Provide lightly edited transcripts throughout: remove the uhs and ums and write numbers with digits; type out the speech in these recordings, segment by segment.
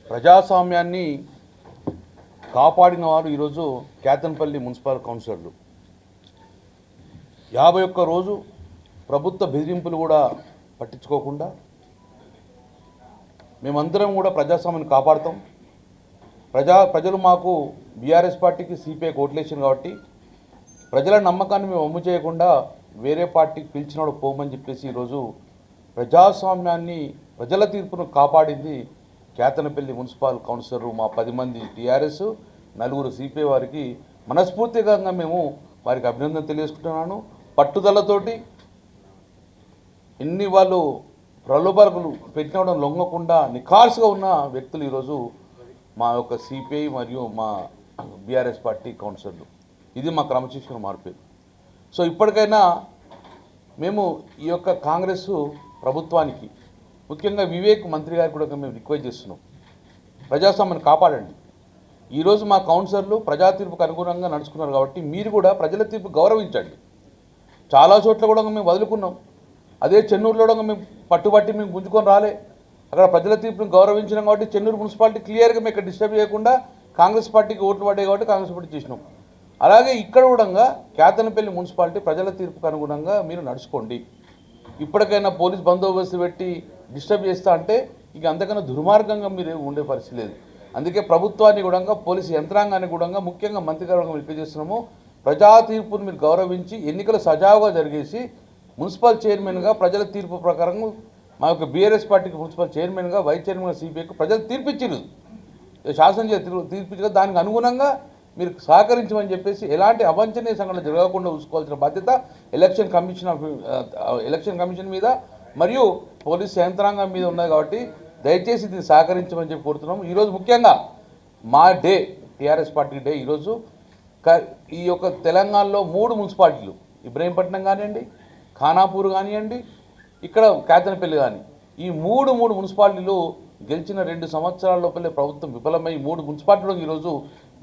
ప్రజాస్వామ్యాన్ని కాపాడిన వారు ఈరోజు కేతన్పల్లి మున్సిపల్ కౌన్సిలర్లు 51 రోజు ప్రభుత్వ బెదిరింపులు కూడా పట్టించుకోకుండా మేమందరం కూడా ప్రజాస్వామ్యాన్ని కాపాడుతాం. ప్రజలు మాకు బీఆర్ఎస్ పార్టీకి సిపిఐ ఓట్లేసారు కాబట్టి ప్రజల నమ్మకాన్ని మేము వమ్ము చేయకుండా వేరే పార్టీకి పిలిచినోడు పోమని చెప్పేసి ఈరోజు ప్రజాస్వామ్యాన్ని ప్రజల తీర్పును కాపాడింది కేతనపల్లి మున్సిపల్ కౌన్సిలర్ మా 10 మంది టీఆర్ఎస్ 4 సిపిఐ వారికి మనస్ఫూర్తిగా మేము వారికి అభినందన తెలియజేసుకుంటున్నాను. పట్టుదలతోటి ఇన్ని వాళ్ళు ప్రలోభాలకు పెట్టినవడం లొంగకుండా నిఖార్సుగా ఉన్న వ్యక్తులు ఈరోజు మా యొక్క సిపిఐ మరియు మా బీఆర్ఎస్ పార్టీ కౌన్సిలర్లు. ఇది మా క్రమశిక్షణ మార్పు. సో ఇప్పటికైనా మేము ఈ యొక్క కాంగ్రెస్ ప్రభుత్వానికి ముఖ్యంగా వివేక్ మంత్రి గారికి కూడా మేము రిక్వెస్ట్ చేస్తున్నాం, ప్రజాస్వామ్యాన్ని కాపాడండి. ఈరోజు మా కౌన్సిలర్లు ప్రజా తీర్పుకు అనుగుణంగా నడుచుకున్నారు కాబట్టి మీరు కూడా ప్రజల తీర్పు గౌరవించండి. చాలా చోట్ల కూడా మేము వదులుకున్నాం. అదే చెన్నూరులో కూడా మేము పట్టుబట్టి మేము గుంజుకొని రాలే. అక్కడ ప్రజల తీర్పును గౌరవించినాం కాబట్టి చెన్నూరు మున్సిపాలిటీ క్లియర్గా మేము ఇక్కడ డిస్టర్బ్ చేయకుండా కాంగ్రెస్ పార్టీకి ఓట్లు పడ్డాయి కాబట్టి కాంగ్రెస్ పార్టీ చేసినాం. అలాగే ఇక్కడ కూడా కేతనపల్లి మున్సిపాలిటీ ప్రజల తీర్పుకు అనుగుణంగా మీరు నడుచుకోండి. ఇప్పటికైనా పోలీస్ బందోబస్తు పెట్టి డిస్టర్బ్ చేస్తా అంటే ఇక అంతకన్నా దుర్మార్గంగా మీరు ఉండే పరిస్థితి లేదు. అందుకే ప్రభుత్వాన్ని కూడా పోలీసు యంత్రాంగాన్ని కూడా ముఖ్యంగా మంత్రి గారు రిక్వెస్ట్ చేస్తున్నాము, ప్రజా తీర్పును మీరు గౌరవించి ఎన్నికలు సజావుగా జరిగేసి మున్సిపల్ చైర్మన్గా ప్రజల తీర్పు ప్రకారం మా యొక్క బీఆర్ఎస్ పార్టీకి మున్సిపల్ చైర్మన్గా వైస్ చైర్మన్గా సిపిఐకి ప్రజలు తీర్పిచ్చారు, శాసనం తీర్పించారు. దానికి అనుగుణంగా మీరు సహకరించమని చెప్పేసి ఎలాంటి అవాంఛనీయ సంఘటనలు జరగకుండా చూసుకోవాల్సిన బాధ్యత ఎలక్షన్ కమిషన్ మీద మరియు పోలీస్ యంత్రాంగం మీద ఉన్నది. కాబట్టి దయచేసి దీన్ని సహకరించమని చెప్పి కోరుతున్నాము. ఈరోజు ముఖ్యంగా మా డే టీఆర్ఎస్ పార్టీ డే. ఈరోజు ఈ యొక్క తెలంగాణలో 3 మున్సిపాలిటీలు ఇబ్రహీంపట్నం కానివ్వండి, ఖానాపూర్ కానివ్వండి, ఇక్కడ కేతనపల్లి కానీ ఈ మూడు మున్సిపాలిటీలు గెలిచిన 2 సంవత్సరాల లోపలే ప్రభుత్వం విఫలమై 3 మున్సిపాలిటీలకు ఈరోజు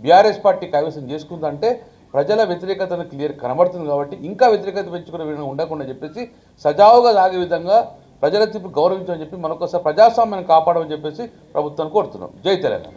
బీఆర్ఎస్ పార్టీ కైవసం చేసుకుందంటే ప్రజల వ్యతిరేకతను క్లియర్ కనబడుతుంది. కాబట్టి ఇంకా వ్యతిరేకత పెంచుకునే విధంగా ఉండకుండా చెప్పేసి సజావుగా సాగే విధంగా ప్రజల తీర్పు గౌరవించమని చెప్పి మరొకసారి ప్రజాస్వామ్యాన్ని కాపాడమని చెప్పేసి ప్రభుత్వాన్ని కోరుతున్నాం. జై తెలంగాణ.